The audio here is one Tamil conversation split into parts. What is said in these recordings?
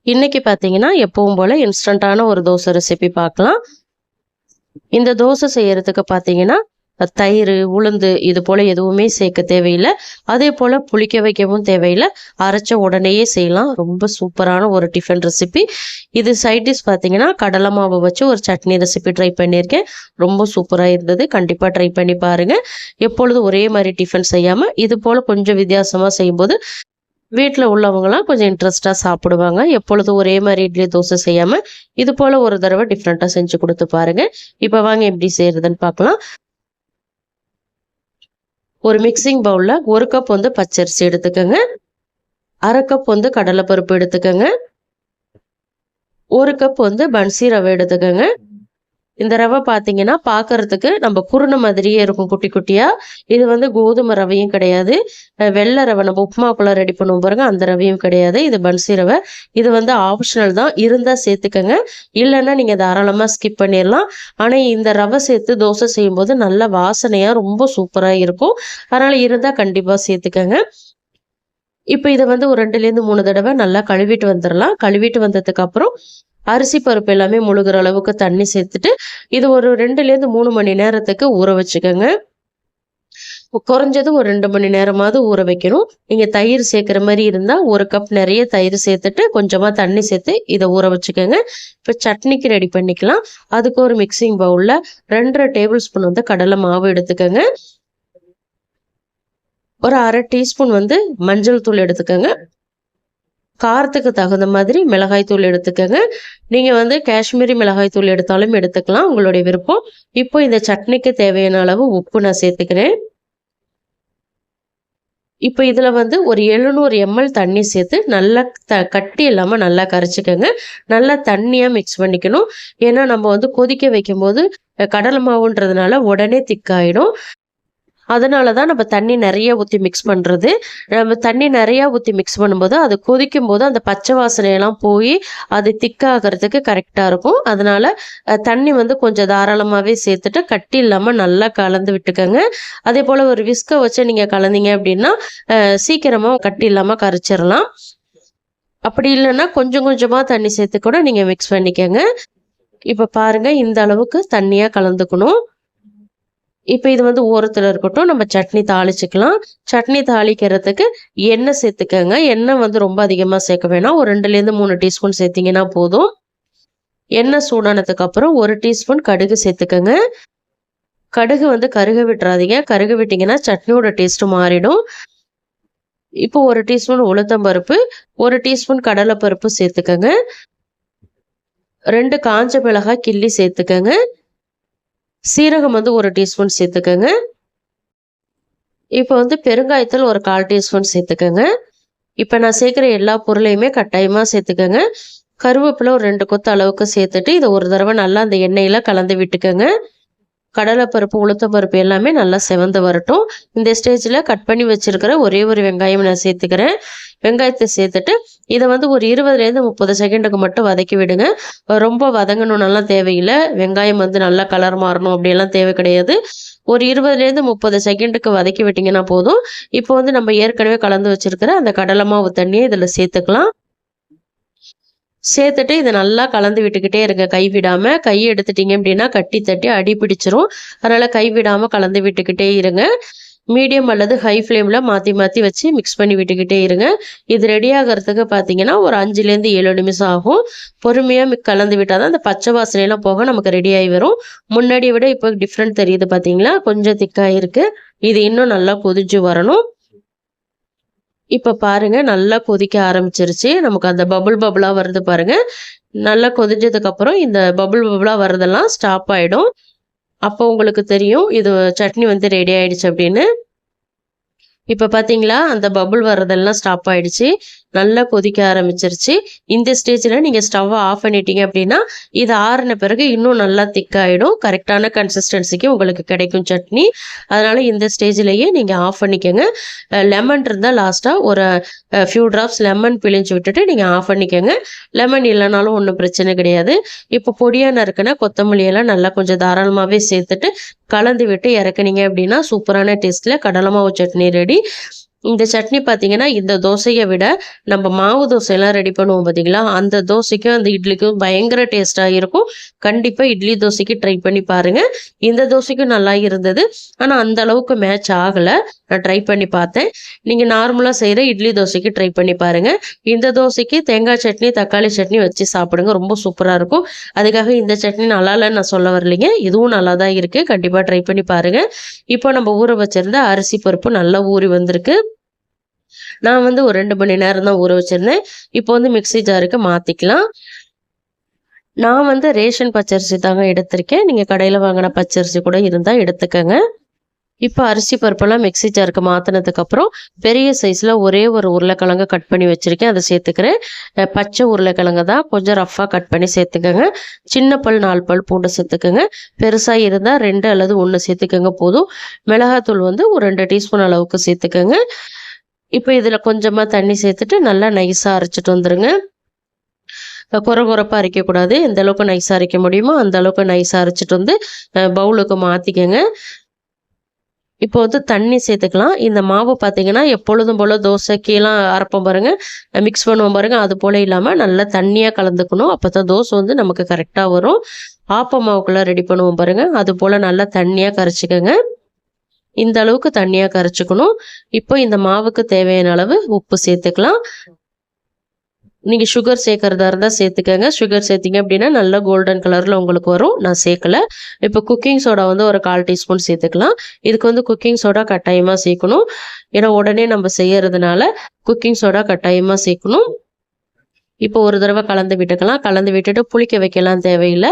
இன்னைக்கு பார்த்தீங்கன்னா, எப்பவும் போல இன்ஸ்டன்ட்டான ஒரு தோசை ரெசிபி பார்க்கலாம். இந்த தோசை செய்யறதுக்கு பார்த்தீங்கன்னா, தயிரு, உளுந்து இது போல எதுவுமே சேர்க்க தேவையில்ல. அதேபோல புளிக்க வைக்கவும் தேவையில்ல. அரைச்ச உடனேயே செய்யலாம். ரொம்ப சூப்பரான ஒரு டிஃபன் ரெசிபி. இது சைட் டிஷ் பார்த்தீங்கன்னா, கடலை மாவு வச்சு ஒரு சட்னி ரெசிபி ட்ரை பண்ணியிருக்கேன். ரொம்ப சூப்பரா இருந்தது. கண்டிப்பா ட்ரை பண்ணி பாருங்க. எப்பொழுதும் ஒரே மாரி டிஃபன் செய்யாம, இது போல கொஞ்சம் வித்தியாசமா செய்யும்போது வீட்ல உள்ளவங்கலாம் கொஞ்சம் இன்ட்ரெஸ்ட்டா சாப்பிடுவாங்க. எப்பொழுதும் ஒரே மாரி இட்லி, தோசை செய்யாம, இது போல ஒரு தடவ டிஃப்ரெண்ட்டா செஞ்சு குடுத்து பாருங்க. இப்ப வாங்க எப்படி செய்றதுன்னு பார்க்கலாம். ஒரு மிக்ஸிங் பவுல்ல 1 கப் வந்து பச்சரிசி எடுத்துக்கங்க. 1/2 கப் வந்து கடலை பருப்பு எடுத்துக்கங்க. 1 கப் வந்து பன்சி ரவை எடுத்துக்கங்க. இந்த ரவை பார்த்தீங்கன்னா, பார்க்கறதுக்கு நம்ம குருணை மாதிரியே இருக்கும் குட்டி குட்டியா. இது வந்து கோதுமை ரவையும் கிடையாது. வெள்ளை ரவை நம்ம உப்புமாக்குலாம் ரெடி பண்ணுவோம் பாருங்க, அந்த ரவையும் கிடையாது. இது பன்சி ரவை. இது வந்து ஆப்ஷனல் தான். இருந்தா சேர்த்துக்கங்க. இல்லன்னா நீங்க தாராளமா ஸ்கிப் பண்ணிரலாம். ஆனா இந்த ரவை சேர்த்து தோசை செய்யும்போது நல்ல வாசனையா ரொம்ப சூப்பரா இருக்கும். அதனால இருந்தா கண்டிப்பா சேர்த்துக்கங்க. இப்ப இத வந்து ஒரு 2லேருந்து 3 தடவ நல்லா கழுவிட்டு வந்துரலாம். கழுவிட்டு வந்ததுக்கு அப்புறம் அரிசி பருப்பு எல்லாமே முழுகுற அளவுக்கு தண்ணி சேர்த்துட்டு, இது ஒரு 2லேருந்து 3 மணி நேரத்துக்கு ஊற வச்சுக்கங்க. குறைஞ்சது ஒரு 2 மணி நேரமாவது ஊற வைக்கணும். நீங்க தயிர் சேர்க்கிற மாரி இருந்தா 1 கப் நெறைய தயிர் சேர்த்துட்டு, கொஞ்சமா தண்ணி சேர்த்து இத ஊற வச்சுக்கங்க. இப்ப சட்னிக்கு ரெடி பண்ணிக்கலாம். அதுக்கு ஒரு மிக்ஸிங் பவுல்ல 2 1/2 டேபிள் ஸ்பூன் வந்து கடலை மாவு எடுத்துக்கங்க. ஒரு 1/2 டீஸ்பூன் வந்து மஞ்சள் தூள் எடுத்துக்கங்க. காரத்துக்கு தகுந்த மாதிரி மிளகாய் தூள் எடுத்துக்கங்க. நீங்க வந்து காஷ்மீரி மிளகாய் தூள் எடுத்தாலும் எடுத்துக்கலாம். உங்களுடைய விருப்பம். இப்போ இந்த சட்னிக்கு தேவையான அளவு உப்பு நான் சேர்த்துக்கிறேன். இப்ப இதுல வந்து ஒரு 700 எம்எல் தண்ணி சேர்த்து நல்லா கட்டி இல்லாம நல்லா கரைச்சுக்கங்க. நல்லா தண்ணியா மிக்ஸ் பண்ணிக்கணும். ஏன்னா நம்ம வந்து கொதிக்க வைக்கும்போது கடலை மாவுன்றதுனால உடனே திக்காயிடும். அதனால தான் நம்ம தண்ணி நெறைய ஊத்தி மிக்ஸ் பண்றது. நம்ம தண்ணி நெறையா ஊத்தி மிக்ஸ் பண்ணும்போது, அது கொதிக்கும்போது அந்த பச்சை வாசனையெல்லாம் போயி, அது திக்காகறதுக்கு கரெக்ட்டா இருக்கும். அதனால தண்ணி வந்து கொஞ்சம் தாராளமாவே சேர்த்துட்டு, கட்டி இல்லாம நல்லா கலந்து விட்டுக்கங்க. அதேபோல ஒரு விஸ்க வச்சு நீங்க கலந்தீங்க அப்படின்னா, சீக்கிரமா கட்டி இல்லாம கரைச்சிரலாம். அப்படி இல்லன்னா, கொஞ்சம் கொஞ்சமா தண்ணி சேர்த்து கூட நீங்க மிக்ஸ் பண்ணிக்கங்க. இப்ப பாருங்க, இந்த அளவுக்கு தண்ணியா கலந்துக்கணும். இப்ப இது வந்து ஓரத்துல இருக்கட்டும். நம்ம சட்னி தாளிச்சுக்கலாம். சட்னி தாளிக்கிறதுக்கு எண்ணெய் சேர்த்துக்கங்க. எண்ணெய் வந்து ரொம்ப அதிகமா சேர்க்க வேணாம். ஒரு 2லேருந்து 3 டீஸ்பூன் சேர்த்தீங்கன்னா போதும். எண்ணெய் சூடானதுக்கு அப்புறம் 1 டீஸ்பூன் கடுகு சேர்த்துக்கங்க. கடுகு வந்து கருக விட்டுறாதீங்க. கருக விட்டீங்கன்னா சட்னியோட டேஸ்ட் மாறிடும். இப்போ 1 டீஸ்பூன் உளுத்தம் பருப்பு, 1 டீஸ்பூன் கடலை பருப்பு சேர்த்துக்கங்க. 2 காஞ்ச மிளகாய் கிள்ளி சேர்த்துக்கங்க. சீரகம் வந்து 1 டீஸ்பூன் சேர்த்துக்கங்க. இப்ப வந்து பெருங்காயத்தூள் ஒரு 1/4 டீஸ்பூன் சேர்த்துக்கங்க. இப்ப நான் சேர்க்கிற எல்லா பொருளையுமே கட்டாயமா சேர்த்துக்கங்க. கருவேப்பிலை ஒரு 2 கொத்து அளவுக்கு சேர்த்துட்டு, இத ஒரு தடவ நல்லா அந்த எண்ணெயில கலந்து விட்டுக்கங்க. கடலைப்பருப்பு, உளுத்தம் பருப்பு எல்லாமே நல்லா செவந்து வரட்டும். இந்த ஸ்டேஜ்ல கட் பண்ணி வச்சிருக்கிற ஒரே ஒரு வெங்காயம் நான் சேர்த்துக்கிறேன். வெங்காயத்த சேர்த்துட்டு, இத வந்து ஒரு 20லேருந்து 30 செகண்டுக்கு மட்டும் வதக்கி விடுங்க. ரொம்ப வதங்கணும்னுலாம் தேவையில்ல. வெங்காயம் வந்து நல்லா கலர் மாறணும் அப்படியெல்லாம் தேவை கிடையாது. ஒரு 20லேருந்து 30 செகண்டுக்கு வதக்கி விட்டீங்கன்னா போதும். இப்போ வந்து நம்ம ஏற்கனவே கலந்து வச்சிருக்கிற அந்த கடலை மாவு தண்ணிய இதுல சேர்த்துக்கலாம். சேர்த்துட்டு இத நல்லா கலந்து விட்டுக்கிட்டே இருங்க. கைவிடாம. கை எடுத்துட்டீங்க அப்படின்னா கட்டி தட்டி அடி பிடிச்சிரும். அதனால கைவிடாம கலந்து விட்டுக்கிட்டே இருங்க. மீடியம் அல்லது ஹை ஃப்ளேம்ல மாத்தி மாத்தி வச்சு மிக்ஸ் பண்ணி விட்டுக்கிட்டே இருங்க. இது ரெடி ஆகறதுக்கு பார்த்தீங்கன்னா, ஒரு 5லேருந்து 7 நிமிஷம் ஆகும். பொறுமையா கலந்து விட்டா தான் அந்த பச்சை வாசனைலாம் போக நமக்கு ரெடி ஆகி வரும். முன்னாடிய விட இப்போ டிஃப்ரெண்ட் தெரியுது பார்த்தீங்களா? கொஞ்சம் திக்கா இருக்கு. இது இன்னும் நல்லா கொதிச்சு வரணும். இப்ப பாருங்க நல்லா கொதிக்க ஆரம்பிச்சிருச்சு. நமக்கு அந்த பபுள் பபுளா வருது பாருங்க. நல்லா கொதிஞ்சதுக்கு அப்புறம் இந்த பபுள் பபுளா வரதெல்லாம் ஸ்டாப் ஆயிடும். அப்போ உங்களுக்கு தெரியும் இது சட்னி வந்து ரெடி ஆயிடுச்சு அப்படின்னு. இப்ப பார்த்தீங்களா, அந்த பபுள் வர்றதெல்லாம் ஸ்டாப் ஆயிடுச்சு. நல்லா கொதிக்க ஆரம்பிச்சிருச்சு. இந்த ஸ்டேஜ்ல நீங்க ஸ்டவ்வ ஆஃப் பண்ணிட்டீங்க அப்படின்னா, இது ஆறுன பிறகு இன்னும் நல்லா திக்காயிடும். கரெக்ட்டான கன்சிஸ்டன்சிக்கு உங்களுக்கு கிடைக்கும் சட்னி. அதனால இந்த ஸ்டேஜ்லயே நீங்க ஆஃப் பண்ணிக்கங்க. லெமன் இருந்தா லாஸ்ட்டா ஒரு ஃபியூ டிராப்ஸ் லெமன் பிழிஞ்சு விட்டுட்டு நீங்க ஆஃப் பண்ணிக்கங்க. லெமன் இல்லனாலும் ஒண்ணும் பிரச்சனை கிடையாது. இப்போ பொடியா நறுக்குன கொத்தமல்லி எல்லாம் நல்லா கொஞ்சம் தாராளமாவே சேர்த்துட்டு, கலந்து விட்டு இறக்குனீங்க அப்படின்னா, சூப்பரான டேஸ்ட்ல கடலை மாவு சட்னி ரெடி. இந்த சட்னி பார்த்தீங்கன்னா, இந்த தோசைய விட நம்ம மாவு தோசைலாம் ரெடி பண்ணுவோம் பார்த்தீங்களா, அந்த தோசைக்கும், அந்த இட்லிக்கும் பயங்கர டேஸ்ட்டா இருக்கும். கண்டிப்பா இட்லி, தோசைக்கு ட்ரை பண்ணி பாருங்க. இந்த தோசைக்கும் நல்லா இருந்தது. ஆனா, அந்த அளவுக்கு மேட்ச் ஆகல. நான் ட்ரை பண்ணி பார்த்தேன். நீங்க நார்மலா செய்ற இட்லி, தோசைக்கு ட்ரை பண்ணி பாருங்க. இந்த தோசைக்கு தேங்காய் சட்னி, தக்காளி சட்னி வச்சு சாப்பிடுங்க. ரொம்ப சூப்பரா இருக்கும். அதுக்காக இந்த சட்னி நல்லா இல்லன்னு நான் சொல்ல வரலைங்க. இதுவும் நல்லா தான் இருக்கு. கண்டிப்பா ட்ரை பண்ணி பாருங்க. இப்போ நம்ம ஊற வச்சிருந்த அரிசி பருப்பு நல்லா ஊறி வந்திருக்கு. நான் வந்து ஒரு 2 மணி நேரம் தான் ஊற வச்சிருந்தேன். இப்போ வந்து மிக்ஸி ஜாருக்கு மாத்திக்கலாம். நான் வந்து ரேஷன் பச்சரிசி தாங்க எடுத்திருக்கேன். நீங்க கடையில வாங்குன பச்சரிசி கூட இருந்தா எடுத்துக்கங்க. இப்போ அரிசி பருப்பெல்லாம் மிக்ஸி ஜாருக்கு மாத்துனதுக்கப்புறம், பெரிய சைஸ்ல ஒரே ஒரு உருளைக்கிழங்க கட் பண்ணி வச்சிருக்கேன். அத சேர்த்துக்கிறேன். பச்சை உருளைக்கிழங்கு தான் கொஞ்சம் ரஃப்பா கட் பண்ணி சேர்த்துக்கங்க. சின்ன பல் 4 பல் பூண்டு சேர்த்துக்கங்க. பெருசா இருந்தா 2 அல்லது 1 சேர்த்துக்கங்க போதும். மிளகாத்தூள் வந்து ஒரு 2 டீஸ்பூன் அளவுக்கு சேர்த்துக்கங்க. இப்போ இதில கொஞ்சமா தண்ணி சேர்த்துட்டு நல்லா நைஸா அரைச்சுட்டு வந்துருங்க. கொர கொரப்பா அரைக்கக்கூடாது. எந்த அளவுக்கு நைஸா அரைக்க முடியுமோ, அந்த அளவுக்கு நைஸா அரைச்சுட்டு வந்து பவுலுக்கு மாத்திக்கங்க. இப்போ வந்து தண்ணி சேர்த்துக்கலாம். இந்த மாவு பார்த்தீங்கன்னா, எப்பொழுதும் போல தோசைக்கெல்லாம் அரைப்போம் பாருங்க, மிக்ஸ் பண்ணுவோம் பாருங்க, அது போல இல்லாம நல்லா தண்ணியா கலந்துக்கணும். அப்பதான் தோசை வந்து நமக்கு கரெக்ட்டா வரும். ஆப்ப மாவுக்குலாம் ரெடி பண்ணுவோம் பாருங்க, அது போல நல்லா தண்ணியா கரைச்சுக்கங்க. இந்த அளவுக்கு தண்ணியா கரைச்சுக்கணும். இப்போ இந்த மாவுக்கு தேவையான அளவு உப்பு சேர்த்துக்கலாம். நீங்க சுகர் சேர்க்கறதா இருந்தா சேர்த்துக்கங்க. சுகர் சேர்த்தீங்க அப்படின்னா நல்லா கோல்டன் கலர்ல உங்களுக்கு வரும். நான் சேர்க்கல. இப்போ குக்கிங் சோடா வந்து ஒரு 1/4 டீஸ்பூன் சேர்த்துக்கலாம். இதுக்கு வந்து குக்கிங் சோடா கட்டாயமா சேர்க்கணும். ஏன்னா உடனே நம்ம செய்யறதுனால குக்கிங் சோடா கட்டாயமா சேர்க்கணும். இப்போ ஒரு தடவை கலந்து விட்டுக்கலாம். கலந்து விட்டுட்டு புளிக்க வைக்கலாம் தேவையில்ல.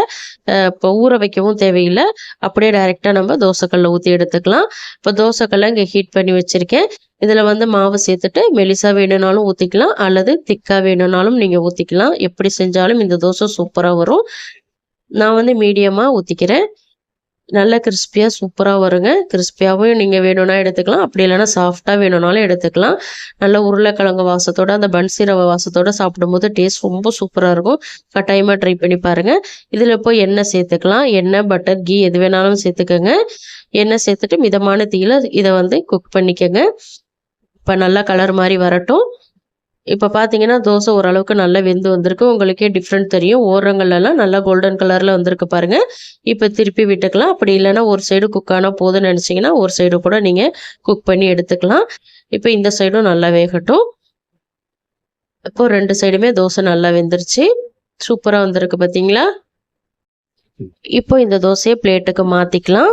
இப்போ ஊற வைக்கவும் தேவையில்ல. அப்படியே டைரெக்ட்டா நம்ம தோசைக்கல்ல ஊத்தி எடுத்துக்கலாம். இப்போ தோசைக்கல்ல இங்க ஹீட் பண்ணி வச்சிருக்கேன். இதில வந்து மாவு சேர்த்துட்டு மெலிசா வேணும்னாலும் ஊத்திக்கலாம். அல்லது திக்கா வேணும்னாலும் நீங்க ஊத்திக்கலாம். எப்படி செஞ்சாலும் இந்த தோசை சூப்பரா வரும். நான் வந்து மீடியமா ஊத்திக்கிறேன். நல்ல கிறிஸ்பியா சூப்பரா வருங்க. கிறிஸ்பியாவும் நீங்க வேணும்னா எடுத்துக்கலாம். அப்படி இல்லைன்னா சாஃப்ட்டா வேணும்னாலும் எடுத்துக்கலாம். நல்ல உருளைக்கிழங்கு வாசத்தோட, அந்த பன்சி ரவை வாசத்தோட சாப்பிடும்போது டேஸ்ட் ரொம்ப சூப்பரா இருக்கும். கட்டாயமா ட்ரை பண்ணி பாருங்க. இதில இப்போ எண்ணெய் சேர்த்துக்கலாம். எண்ணெய், பட்டர், கீ எது வேணாலும் சேர்த்துக்கங்க. எண்ணெய் சேர்த்துட்டு மிதமான தீயில இத வந்து குக் பண்ணிக்கங்க. இப்ப நல்லா கலர் மாறி வரட்டும். இப்ப பார்த்தீங்கன்னா, தோசை ஓரளவுக்கு நல்லா வெந்து வந்திருக்கு. உங்களுக்கே டிஃப்ரெண்ட் தெரியும். ஓரங்கள்லலாம் நல்லா கோல்டன் கலர்ல வந்திருக்கு பாருங்க. இப்ப திருப்பி விட்டுக்கலாம். அப்படி இல்லன்னா ஒரு சைடு குக் ஆனா போதும்னு நெனச்சீங்கன்னா, ஒரு சைடு கூட நீங்க குக் பண்ணி எடுத்துக்கலாம். இப்ப இந்த சைடும் நல்லா வேகட்டும். இப்போ 2 சைடுமே தோசை நல்லா வெந்துருச்சு. சூப்பரா வந்திருக்கு பார்த்தீங்களா? இப்போ இந்த தோசைய பிளேட்டுக்கு மாத்திக்கலாம்.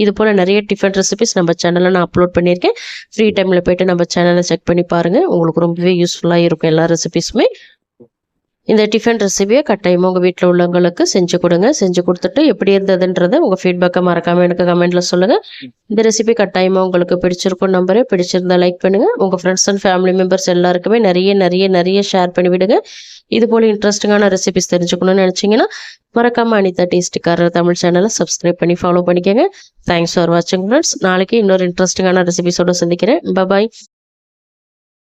இது போல நிறைய டிஃபன் ரெசிபீஸ் நம்ம சேனல்ல நான் அப்லோட் பண்ணியிருக்கேன். ஃப்ரீ டைம்ல போயிட்டு நம்ம சேனலை செக் பண்ணி பாருங்க. உங்களுக்கு ரொம்பவே யூஸ்ஃபுல்லா இருக்கும் எல்லா ரெசிபீஸுமே. இந்த டிஃபன் ரெசிபிய கட்டாயமா உங்க வீட்ல உள்ளவங்களுக்கு செஞ்சு கொடுங்க. செஞ்சு குடுத்துட்டு எப்படி இருந்ததுன்றத உங்க ஃபீட்பேக்க மறக்காம எனக்கு கமெண்ட்ல சொல்லுங்க. இந்த ரெசிபி கட்டாயமா உங்களுக்கு பிடிச்சிருக்கும் நம்புறேன். பிடிச்சிருந்தா லைக் பண்ணுங்க. உங்க ஃப்ரெண்ட்ஸ் அண்ட் ஃபேமிலி மெம்பர்ஸ் எல்லாருக்குமே நிறைய ஷேர் பண்ணி விடுங்க. இது போல இன்ட்ரெஸ்டிங்கான ரெசிபிஸ் தெரிஞ்சுக்கணும்னு நினைச்சீங்கன்னா மறக்காம அனிதா டேஸ்டிக்காரர் தமிழ் சேனலை சப்ஸ்கிரைப் பண்ணி ஃபாலோ பண்ணிக்கங்க. தேங்க்ஸ் ஃபார் வாட்சிங் ஃப்ரெண்ட்ஸ். நாளைக்கு இன்னொரு இன்ட்ரெஸ்டிங்கான ரெசிபிஸோட சந்திக்கிறேன். பபாய்.